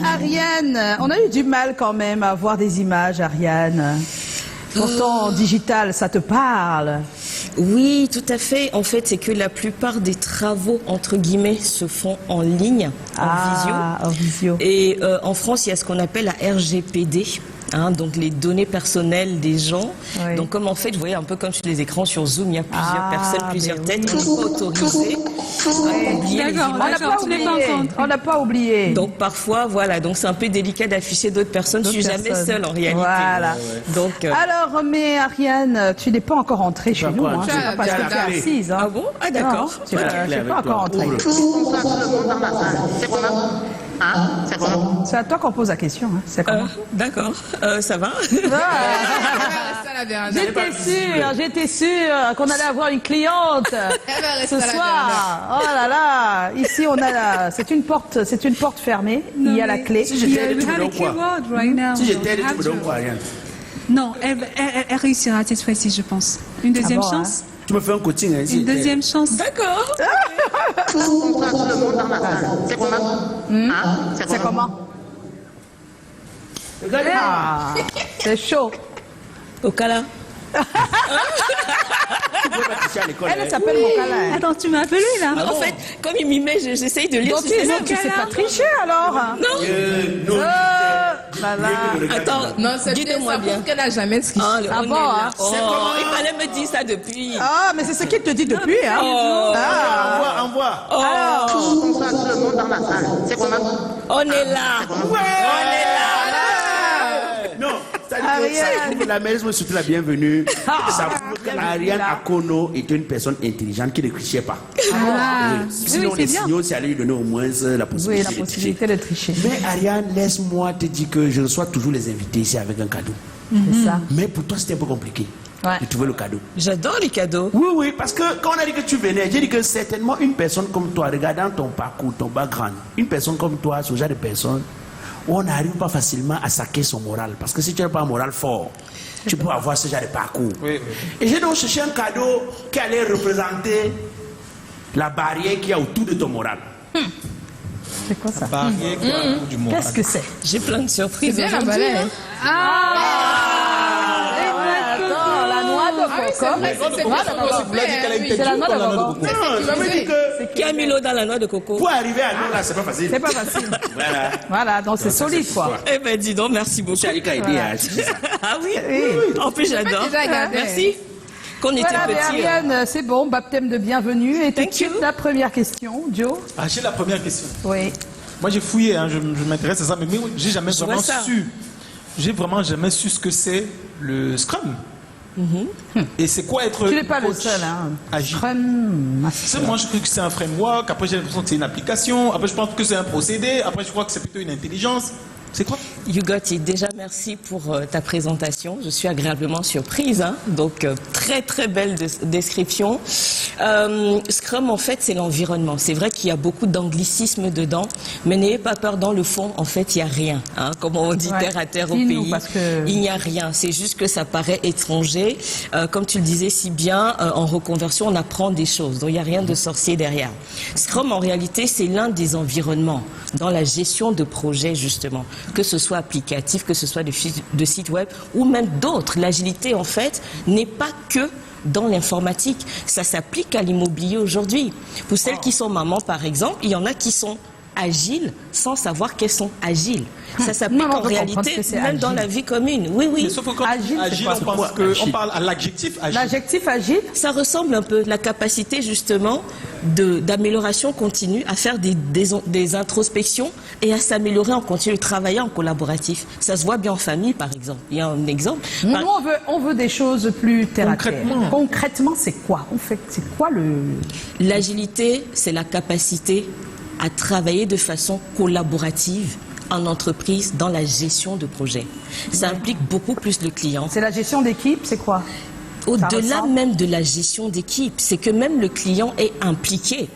Ariane, on a eu du mal quand même à voir des images, Ariane. Pourtant, en digital, ça te parle. Oui, tout à fait. En fait, c'est que la plupart des travaux, entre guillemets, se font en ligne, En visio. Et en France, il y a ce qu'on appelle la RGPD. Donc les données personnelles des gens. Oui. Donc comme en fait, vous voyez un peu comme sur les écrans sur Zoom, il y a plusieurs personnes, plusieurs têtes, oui. on n'est pas autorisé. On n'a pas oublié. Donc parfois, voilà, donc c'est un peu délicat d'afficher d'autres personnes. Je suis jamais seule en réalité. Voilà. Donc, alors, mais Ariane, tu n'es pas encore entrée chez nous. Hein. C'est pas parce que tu es assise. Hein. Ah bon? Ah d'accord. Tu n'es pas encore entrée. C'est à toi qu'on pose la question. Hein. C'est comment? D'accord. Ça va? J'étais sûre qu'on allait avoir une cliente ce soir. Oh là là, ici on a c'est une porte fermée. Il y a la clé. Si j'étais tu me donnes quoi? Si j'étais tu me donnes quoi, Ariane? Non, elle réussira cette fois-ci, je pense. Une deuxième chance? Tu me fais un coaching. Hein, Une deuxième chance? D'accord. C'est comment? Ah, c'est chaud. Okala. Elle s'appelle Mokala. Attends, tu m'as appelé là? En fait, comme il m'y met, j'essaye de lire. Donc tu sais pas tricher alors? Non. Attends, non, c'est bien, ça prouve qu'elle n'a jamais triché. Ah bon, hein? Il fallait me dire ça depuis. Ah, mais c'est ce qu'il te dit depuis, hein? Envoie. On est là. Non, ça prouve que la maison me souhaite la bienvenue. Ça prouve qu'Ariane Akono est une personne intelligente qui ne trichait pas. Sinon, les signaux, c'est à lui donner au moins la possibilité de tricher. Mais Ariane, laisse-moi te dire que je reçois toujours les invités ici avec un cadeau. C'est ça. Mais pour toi, c'était un peu compliqué de trouver le cadeau. J'adore les cadeaux. Oui, parce que quand on a dit que tu venais, j'ai dit que certainement une personne comme toi, regardant ton parcours, ton background, une personne comme toi, ce genre de personne, on n'arrive pas facilement à saquer son moral. Parce que si tu n'as pas un moral fort, tu peux avoir ce genre de parcours. Et j'ai donc cherché un cadeau qui allait représenter la barrière qu'il y a autour de ton moral. C'est quoi ça? Barrière qui est autour du moral. Qu'est-ce que c'est? J'ai plein de surprises. C'est bien la balai. Attends, la noix de coco. C'est la noix de coco. Ça veut dire que Qui a mis l'eau dans la noix de coco? pour arriver à nous là, c'est pas facile. C'est pas facile. Voilà. Voilà, donc c'est solide quoi. Eh ben dis donc, merci beaucoup. Tu as dit qu'à aider à Ah oui? En plus j'adore. Merci. Qu'on était Voilà, mais petits. Ariane, c'est bon, baptême de bienvenue. Et tout de Thank suite, you. la première question, Joe. Ah, j'ai la première question. Oui. Moi, j'ai fouillé, hein, je m'intéresse à ça, mais j'ai jamais Je vraiment vois ça. su. J'ai vraiment jamais su ce que c'est le Scrum. Et c'est quoi être Tu n'es pas le coach seul, hein. agile? Scrum Master. Moi, je crois que c'est un framework. Après, j'ai l'impression que c'est une application. Après, je pense que c'est un procédé. Après, je crois que c'est plutôt une intelligence. C'est quoi? You got it. Déjà, merci pour ta présentation. Je suis agréablement surprise. Hein. Donc, très, très belle description. Scrum, en fait, c'est l'environnement. C'est vrai qu'il y a beaucoup d'anglicisme dedans, mais n'ayez pas peur. Dans le fond, en fait, il n'y a rien. Hein. Comme on dit terre à terre au pays, il n'y a rien. C'est juste que ça paraît étranger. Comme tu le disais si bien, en reconversion, on apprend des choses. Donc, il n'y a rien de sorcier derrière. Scrum, en réalité, c'est l'un des environnements dans la gestion de projets, justement. Que ce soit applicatif, que ce soit de sites web ou même d'autres. L'agilité, en fait, n'est pas que dans l'informatique. Ça s'applique à l'immobilier aujourd'hui. Pour celles qui sont mamans, par exemple, il y en a qui sont agiles sans savoir qu'elles sont agiles. Ça s'applique en réalité même dans la vie commune. Oui. Mais sauf que quand agile, on pense qu'on parle à l'adjectif agile. L'adjectif agile? Ça ressemble un peu la capacité justement d'amélioration continue, à faire des introspections et à s'améliorer en continu, travailler en collaboratif. Ça se voit bien en famille, par exemple. Il y a un exemple. Nous, on veut des choses plus terre à terre. Concrètement, c'est quoi? En fait, c'est quoi L'agilité, c'est la capacité à travailler de façon collaborative en entreprise dans la gestion de projet. Ça implique beaucoup plus le client. C'est la gestion d'équipe, c'est quoi? Au-delà même de la gestion d'équipe, c'est que même le client est impliqué.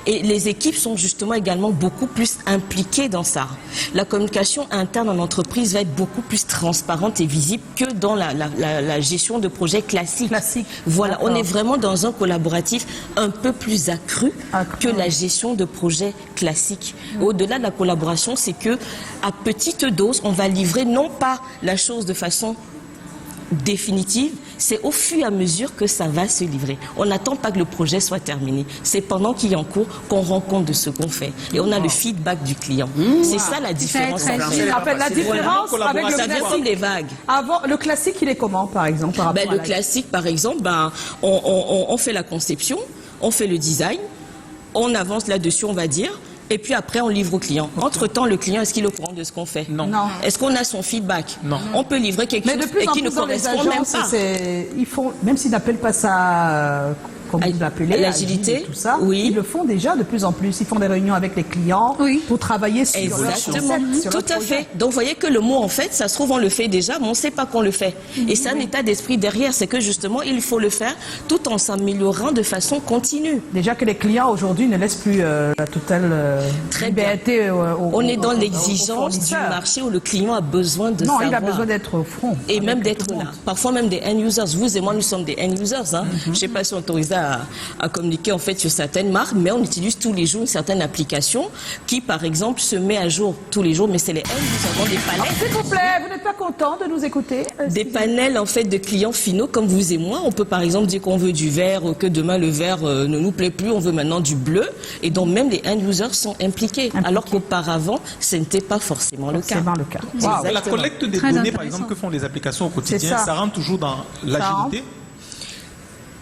Et les équipes sont justement également beaucoup plus impliquées dans ça. La communication interne en entreprise va être beaucoup plus transparente et visible que dans la gestion de projets classiques. Voilà, on est vraiment dans un collaboratif un peu plus accru que la gestion de projets classiques. Au-delà de la collaboration, c'est que à petite dose, on va livrer non pas la chose de façon définitive, c'est au fur et à mesure que ça va se livrer. On n'attend pas que le projet soit terminé. C'est pendant qu'il est en cours qu'on rend compte de ce qu'on fait. Et on a le feedback du client. C'est ça la différence. La différence avec le ça vient comme des vagues. Avant, le classique, il est comment, par exemple, par rapport le classique, par exemple, on fait la conception, on fait le design, on avance là-dessus, on va dire. Et puis après, on livre au client. Entre-temps, le client, est-ce qu'il est au courant de ce qu'on fait? Non. Est-ce qu'on a son feedback? Non. On peut livrer quelque chose et qui ne correspond même pas. Ils font, même s'ils n'appellent pas ça, comme vous l'appelez, l'agilité, tout ça, oui. ils le font déjà de plus en plus. Ils font des réunions avec les clients pour travailler sur leur concept, sur tout à fait. Donc, vous voyez que le mot, en fait, ça se trouve, on le fait déjà, mais on ne sait pas qu'on le fait. Et c'est un état d'esprit derrière. C'est que justement, il faut le faire tout en s'améliorant de façon continue. Déjà que les clients aujourd'hui ne laissent plus la totale liberté on est dans l'exigence du marché où le client a besoin de savoir. Non, il a besoin d'être au front. Et même d'être là. Parfois même des end-users. Vous et moi, nous sommes des end-users. Hein. Je ne sais pas si on est autorisé à communiquer en fait sur certaines marques, mais on utilise tous les jours une certaine application qui, par exemple, se met à jour tous les jours. Mais c'est les end-users, des panels. S'il vous plaît, vous n'êtes pas content de nous écouter? Des panels en fait de clients finaux comme vous et moi. On peut par exemple dire qu'on veut du vert, que demain le vert ne nous plaît plus, on veut maintenant du bleu. Et donc même les end-users sont impliqués. Alors qu'auparavant, ce n'était pas forcément le cas. Wow. La collecte des données, par exemple, que font les applications au quotidien, ça rentre toujours dans l'agilité?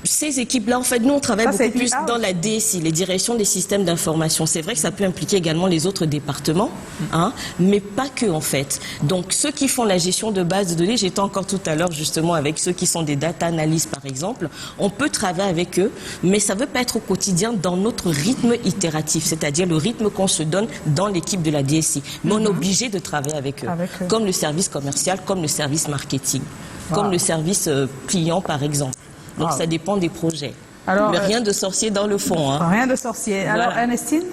Ces équipes-là, en fait, nous, on travaille beaucoup plus dans la DSI, les directions des systèmes d'information. C'est vrai que ça peut impliquer également les autres départements, hein, mais pas que, en fait. Donc, ceux qui font la gestion de base de données, j'étais encore tout à l'heure, justement, avec ceux qui sont des data analysts, par exemple, on peut travailler avec eux, mais ça ne veut pas être au quotidien dans notre rythme itératif, c'est-à-dire le rythme qu'on se donne dans l'équipe de la DSI. Mais on est obligé de travailler avec eux, comme le service commercial, comme le service marketing, comme le service client, par exemple. Donc ça dépend des projets. Alors, mais rien de sorcier dans le fond. Hein. Rien de sorcier. Alors, Ernestine?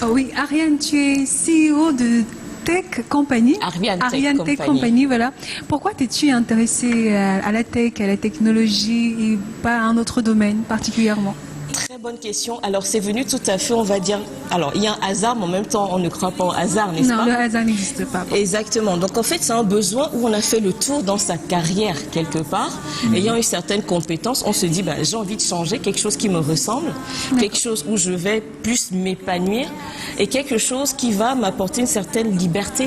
Oui, Ariane, tu es CEO de Tech Company. Ariane Tech Company, voilà. Pourquoi t'es-tu intéressée à la tech, à la technologie et pas à un autre domaine particulièrement? Très bonne question. Alors, c'est venu tout à fait, on va dire... Alors, il y a un hasard, mais en même temps, on ne croit pas au hasard, n'est-ce pas? Non, le hasard n'existe pas. Exactement. Donc, en fait, c'est un besoin où on a fait le tour dans sa carrière, quelque part. Ayant une certaine compétence, on se dit, j'ai envie de changer, quelque chose qui me ressemble, quelque chose où je vais plus m'épanouir et quelque chose qui va m'apporter une certaine liberté.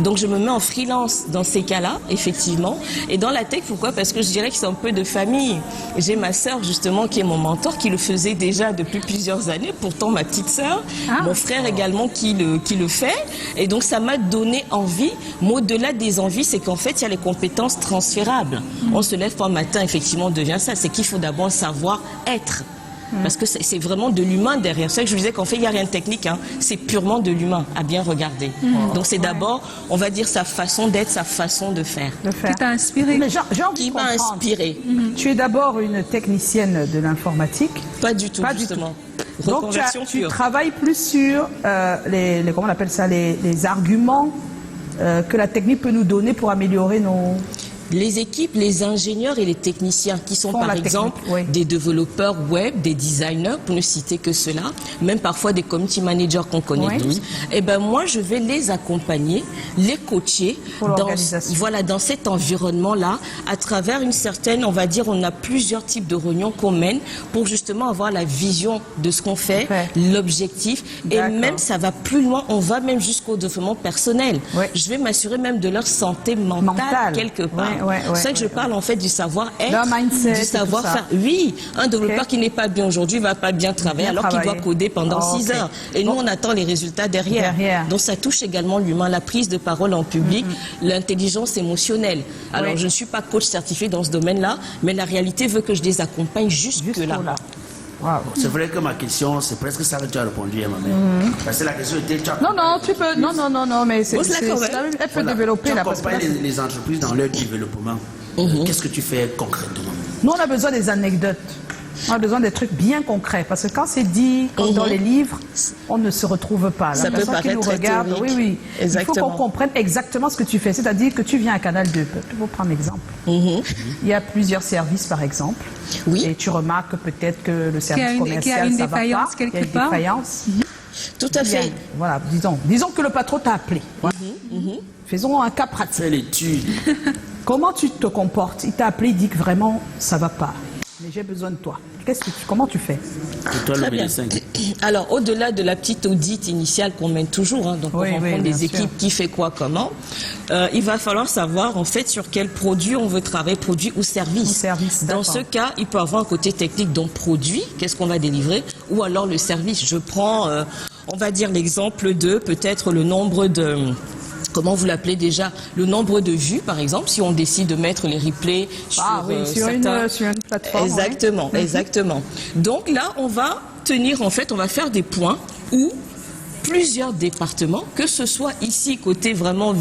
Donc je me mets en freelance dans ces cas-là, effectivement. Et dans la tech, pourquoi? Parce que je dirais que c'est un peu de famille. J'ai ma sœur, justement, qui est mon mentor, qui le faisait déjà depuis plusieurs années. Pourtant, ma petite sœur, mon frère également qui le fait. Et donc ça m'a donné envie. Mais au-delà des envies, c'est qu'en fait, il y a les compétences transférables. On se lève pas un matin, effectivement, on devient ça. C'est qu'il faut d'abord savoir être. Parce que c'est vraiment de l'humain derrière. C'est ça que je vous disais qu'en fait, il n'y a rien de technique. Hein. C'est purement de l'humain à bien regarder. Donc c'est d'abord, on va dire, sa façon d'être, sa façon de faire. Qui t'a inspiré? Mais qui m'a inspiré? Tu es d'abord une technicienne de l'informatique? Pas du tout, justement. Donc tu travailles plus sur comment on appelle ça, les arguments que la technique peut nous donner pour améliorer nos... Les équipes, les ingénieurs et les techniciens qui sont par exemple des développeurs web, des designers, pour ne citer que cela, même parfois des community managers qu'on connaît tous, et ben moi je vais les accompagner, les coacher dans cet environnement-là, à travers une certaine, on va dire, on a plusieurs types de réunions qu'on mène pour justement avoir la vision de ce qu'on fait, l'objectif, et même ça va plus loin, on va même jusqu'au développement personnel. Je vais m'assurer même de leur santé mentale quelque part. C'est ça que je parle en fait du savoir-être, du savoir-faire. Oui, un développeur qui n'est pas bien aujourd'hui va pas bien travailler alors qu'il doit coder pendant 6 heures. Et nous, on attend les résultats derrière. Donc ça touche également l'humain, la prise de parole en public, l'intelligence émotionnelle. Alors je ne suis pas coach certifié dans ce domaine-là, mais la réalité veut que je les accompagne jusque-là. Wow. C'est vrai que ma question, c'est presque ça que tu as répondu, ma mère. Parce que la question était... Non, tu peux... Non, mais c'est... Elle peut développer la perspective. Tu accompagnes les entreprises dans leur développement. Qu'est-ce que tu fais concrètement? Nous, on a besoin des anecdotes. On a besoin des trucs bien concrets, parce que quand c'est dit, comme dans les livres, on ne se retrouve pas. Ça La peut personne qui nous paraître regarde, théorique. oui. Exactement. Il faut qu'on comprenne exactement ce que tu fais. C'est-à-dire que tu viens à Canal 2. Je vais vous prendre un exemple. Il y a plusieurs services, par exemple. Oui. Et tu remarques peut-être que le service commercial, qu'il y a une ça va défaillance pas. quelque Il y a une part. défaillance. Tout à fait. Voilà, disons que le patron t'a appelé. Voilà. Faisons un cas pratique. Fais l'étude. Comment tu te comportes? Il t'a appelé, il dit que vraiment ça va pas. Mais j'ai besoin de toi. Comment tu fais? C'est toi le Très bien. médecin. Alors, au-delà de la petite audite initiale qu'on mène toujours, hein, donc Oui, on rencontre bien des sûr. équipes qui fait quoi, comment, il va falloir savoir en fait sur quel produit on veut travailler, produit ou service. Ou service, Dans d'accord. ce cas, il peut avoir un côté technique, donc produit, qu'est-ce qu'on va délivrer, ou alors le service. Je prends, on va dire l'exemple de peut-être le nombre de... Comment vous l'appelez déjà? Le nombre de vues, par exemple, si on décide de mettre les replays sur, sur une plateforme. Exactement, exactement. Donc là, on va tenir, en fait, on va faire des points où plusieurs départements, que ce soit ici côté vraiment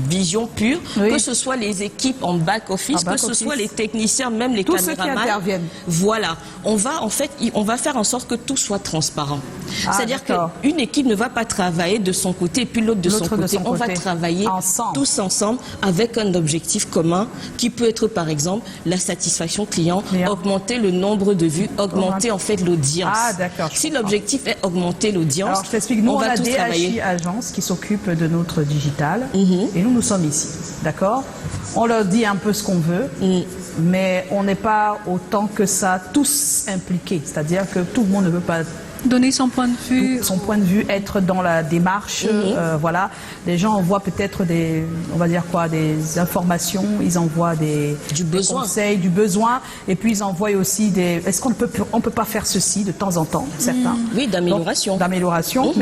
vision pure, Oui. que ce soit les équipes en back office, En back que ce office. soit les techniciens, même les Tous ceux qui caméramans. interviennent. Voilà, on va en fait, on va faire en sorte que tout soit transparent. Ah, C'est-à dire d'accord. qu'une équipe ne va pas travailler de son côté et puis l'autre de son L'autre de côté. son On va côté. travailler Ensemble. tous ensemble avec un objectif commun qui peut être par exemple la satisfaction client, Client. augmenter le nombre de vues, augmenter en fait l'audience. Ah, d'accord, je Si comprends. l'objectif est augmenter l'audience, Alors je t'explique, nous on on va a tous travailler. DHI Agence qui s'occupe de notre digital et nous sommes ici, d'accord? On leur dit un peu ce qu'on veut, mais on n'est pas autant que ça tous impliqués, c'est-à-dire que tout le monde ne veut pas Donner son point de vue. son point de vue être dans la démarche, voilà. Les gens envoient peut-être on va dire quoi, des informations, ils envoient des besoin. conseils, du besoin, et puis ils envoient aussi est-ce qu'on peut pas faire ceci de temps en temps, certains. Oui, d'amélioration. Donc, d'amélioration,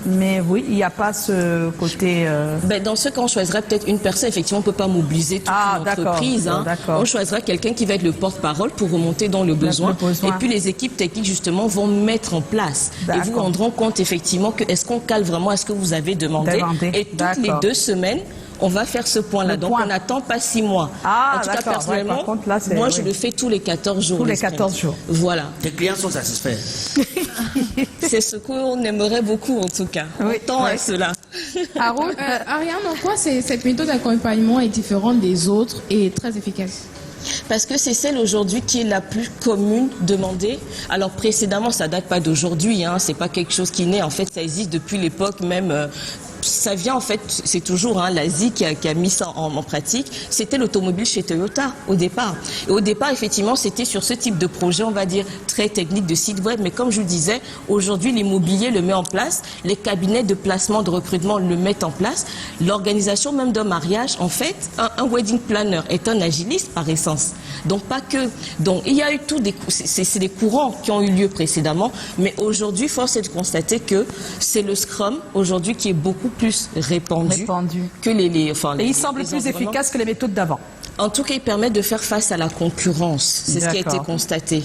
mais oui, il n'y a pas ce côté. Ben, dans ce cas, on choisirait peut-être une personne. Effectivement, on ne peut pas mobiliser toute l'entreprise. d'accord, d'accord. On choisirait quelqu'un qui va être le porte-parole pour remonter dans le besoin. besoin. Et puis les équipes techniques, justement, vont mettre en place. Et vous D'accord. rendront compte, effectivement, que est-ce qu'on cale vraiment à ce que vous avez demandé. Demandé, Et toutes les d'accord. 2 semaines, on va faire ce point-là. Le Donc, point. on n'attend pas 6 mois. Ah, en tout cas, d'accord. Ouais, personnellement, par contre, là, c'est- moi, oui. je le fais tous les 14 jours. Tous les le sprint. 14 jours. Voilà. Tes clients sont satisfaits. C'est ce qu'on aimerait beaucoup, en tout cas. Oui, On tend à ouais. cela. Harold, Ariane, en quoi cette méthode d'accompagnement est différente des autres et très efficace? Parce que c'est celle aujourd'hui qui est la plus commune demandée. Alors précédemment, ça date pas d'aujourd'hui, hein, c'est pas quelque chose qui naît. En fait, ça existe depuis l'époque même. Ça vient en fait, c'est toujours l'Asie qui a mis ça en pratique. C'était l'automobile chez Toyota au départ. Et au départ, effectivement, c'était sur ce type de projet, on va dire très technique de site web. Mais comme je vous le disais, aujourd'hui, l'immobilier le met en place, les cabinets de placement, de recrutement le mettent en place. L'organisation même d'un mariage, en fait, un wedding planner est un agiliste par essence. Donc pas que. Donc il y a eu c'est des courants qui ont eu lieu précédemment, mais aujourd'hui, force est de constater que c'est le Scrum aujourd'hui qui est beaucoup plus répandu que et il semble plus environnements. efficace que les méthodes d'avant. En tout cas, il permet de faire face à la concurrence. C'est ce qui a été D'accord. constaté.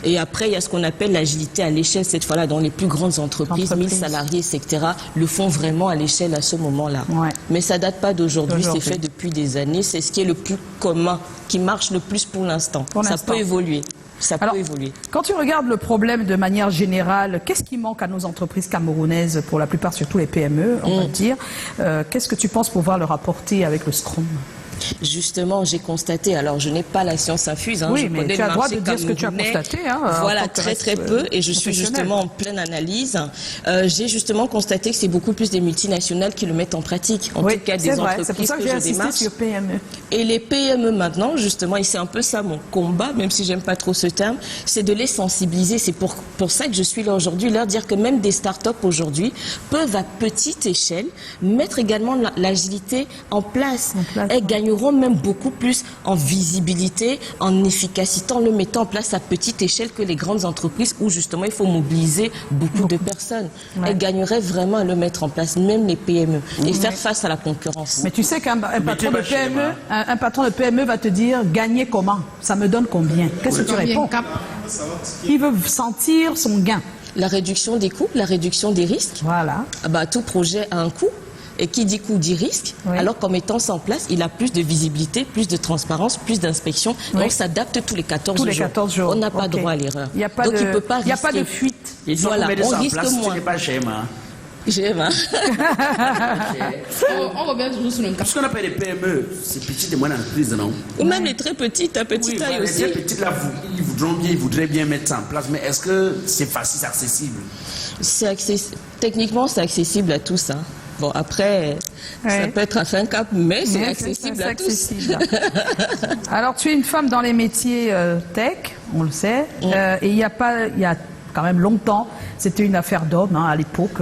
Et après, il y a ce qu'on appelle l'agilité à l'échelle, cette fois-là, dans les plus grandes entreprises, 1000 salariés, etc., le font vraiment à l'échelle à ce moment-là. Ouais. Mais ça date pas d'aujourd'hui, c'est D'aujourd'hui. fait depuis des années. C'est ce qui est le plus commun, qui marche le plus pour l'instant. Pour Ça l'instant. peut évoluer. Ça Alors, peut évoluer. quand tu regardes le problème de manière générale, qu'est-ce qui manque à nos entreprises camerounaises, pour la plupart surtout les PME, on va dire, qu'est-ce que tu penses pouvoir leur apporter avec le Scrum? Justement, j'ai constaté, alors je n'ai pas la science infuse, Oui, je mais connais tu as le le droit marché de dire ce que tu as camerounais. constaté, en Voilà, tant que très très peu, et je suis professionnel. justement en pleine analyse. J'ai justement constaté que c'est beaucoup plus des multinationales qui le mettent en pratique, en Oui, tout cas c'est des vrai, entreprises c'est pour ça que j'ai je insisté démarche. sur PME. Et les PME maintenant, justement, et c'est un peu ça mon combat, même si j'aime pas trop ce terme, c'est de les sensibiliser. C'est pour ça que je suis là aujourd'hui, leur dire que même des startups aujourd'hui peuvent à petite échelle mettre également l'agilité en place. Elles gagneront même beaucoup plus en visibilité, en efficacité, en le mettant en place à petite échelle que les grandes entreprises où justement il faut mobiliser beaucoup de personnes. Ouais. Elles gagneraient vraiment à le mettre en place, même les PME, et faire face à la concurrence. Mais tu sais qu'un patron de pas chez PME, moi. un patron de PME va te dire gagner comment? Ça me donne combien? Qu'est-ce que tu réponds? Il veut sentir son gain. La réduction des coûts, la réduction des risques. Voilà. Ah bah, tout projet a un coût. Et qui dit coût dit risque. Oui. Alors qu'en mettant ça en place, il a plus de visibilité, plus de transparence, plus d'inspection. Oui. Et on s'adapte tous les 14 Tous jours. les 14 jours. On n'a pas Ok. droit à l'erreur. Il n'y a pas Donc de, il peut pas il y a pas de risquer. fuite. Il faut Voilà, qu'on mette on ça en risque place, moins. ce n'est pas schéma. J'aime, hein. On revient toujours sur le cas. Ce qu'on appelle les PME, c'est petites et moyennes entreprises, non? Ou même les très petites, à petite Oui, taille les aussi. très petites là, ils voudraient bien mettre ça en place, mais est-ce que c'est facile, c'est accessible? Techniquement, c'est accessible à tous. Hein. Bon, après, ça Ouais. peut être à fin cap, mais c'est Mais accessible c'est à tous. accessible. Alors, tu es une femme dans les métiers tech, on le sait, et il y a quand même longtemps, c'était une affaire d'hommes à l'époque,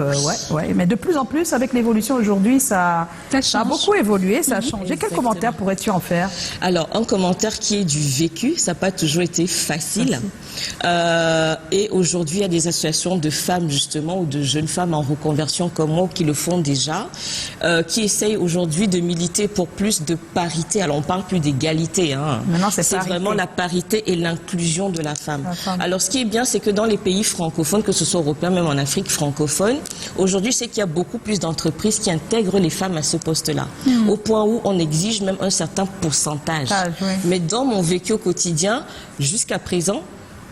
ouais. Mais de plus en plus, avec l'évolution aujourd'hui, ça a change. beaucoup évolué, ça a changé. Quel Exactement. commentaire pourrais-tu en faire? Alors, un commentaire qui est du vécu, ça n'a pas toujours été facile. Et aujourd'hui, il y a des associations de femmes, justement, ou de jeunes femmes en reconversion comme moi, qui le font déjà, qui essayent aujourd'hui de militer pour plus de parité. Alors, on ne parle plus d'égalité. Hein. Maintenant, c'est C'est parité. vraiment la parité et l'inclusion de la femme. La femme. Alors, ce qui est bien, c'est que dans les pays francophones, que ce soit européen, même en Afrique francophone, aujourd'hui, c'est qu'il y a beaucoup plus d'entreprises qui intègrent les femmes à ce poste-là. Au point où on exige même un certain pourcentage. Oui. Mais dans mon vécu au quotidien, jusqu'à présent,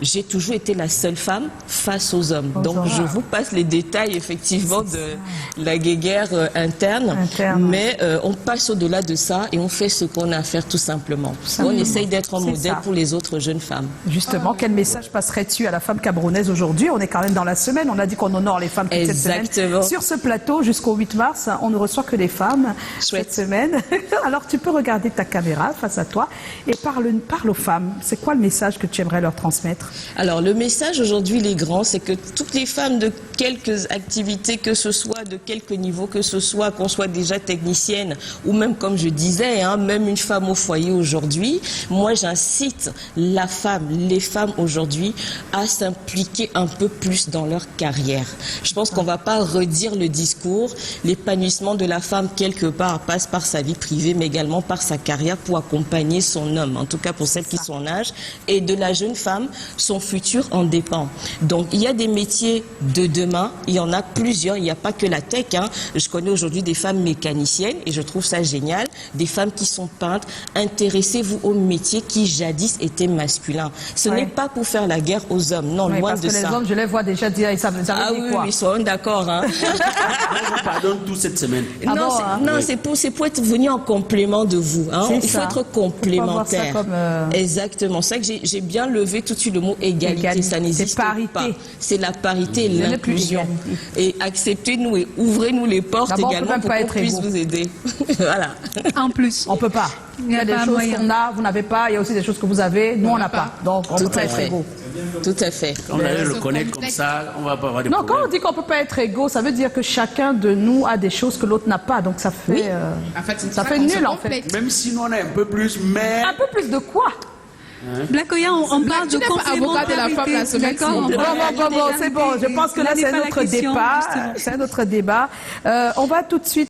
j'ai toujours été la seule femme face aux hommes. Donc, hommes. je vous passe les détails, effectivement, de la guéguerre interne. Mais on passe au-delà de ça et on fait ce qu'on a à faire, tout simplement. On essaye d'être un C'est modèle ça. pour les autres jeunes femmes. Justement, quel message passerais-tu à la femme camerounaise aujourd'hui? On est quand même dans la semaine, on a dit qu'on honore les femmes toute cette semaine. Exactement. Sur ce plateau, jusqu'au 8 mars, on ne reçoit que des femmes Chouette. cette semaine. Alors tu peux regarder ta caméra face à toi et parle aux femmes. C'est quoi le message que tu aimerais leur transmettre? Alors, le message aujourd'hui, il est grand, c'est que toutes les femmes de quelques activités, que ce soit de quelque niveau que ce soit, qu'on soit déjà technicienne ou même, comme je disais, hein, même une femme au foyer aujourd'hui, moi, j'incite les femmes aujourd'hui à s'impliquer un peu plus dans leur carrière. Je pense qu'on va pas redire le discours. L'épanouissement de la femme, quelque part, passe par sa vie privée, mais également par sa carrière pour accompagner son homme, en tout cas pour celles qui sont en âge, et de la jeune femme, son futur en dépend. Donc, il y a des métiers de demain, il y en a plusieurs, il n'y a pas que la tech. Hein. Je connais aujourd'hui des femmes mécaniciennes et je trouve ça génial, des femmes qui sont peintres. Intéressez-vous aux métiers qui jadis étaient masculins. Ce n'est pas pour faire la guerre aux hommes, non, Oui, loin parce de que ça. les hommes, je les vois déjà dire, ça veut dire Ah oui, quoi? oui, soyons d'accord. Hein. Moi, je pardonne tout cette semaine. Ah non, bon, c'est, hein? non, Oui. c'est pour être venu en complément de vous. Hein. C'est Il faut ça. être Faut pas complémentaire. voir ça comme, Exactement. C'est ça que j'ai bien levé tout de suite le mot égalité. Égalité. Ça n'existe C'est parité. pas. C'est la parité et Il n'y en a plus l'inclusion. d'égalité. Et acceptez-nous et ouvrez-nous les portes D'abord, on peut également même pour pas qu'on être puisse égaux. vous aider. Voilà. En plus. On peut pas. Il y a des pas choses moyen. qu'on a, vous n'avez pas. Il y a aussi des choses que vous avez, nous on n'a pas. Donc on Tout peut pas à être fait. égaux. Tout à fait. On allait le connaître comme ça, on va pas avoir de Non, quand problème. on dit qu'on peut pas être égaux, ça veut dire que chacun de nous a des choses que l'autre n'a pas. Donc ça fait, En fait, c'est ça pour fait qu'on se nul en fait. complète. Même si nous on a un peu plus, mais Un peu plus de quoi? Blakoya, on parle tu de n'es pas avocat de la femme la semaine d'accord? ci. Bon, c'est bon. Je pense que là c'est un autre débat. C'est un autre débat. On va tout de suite.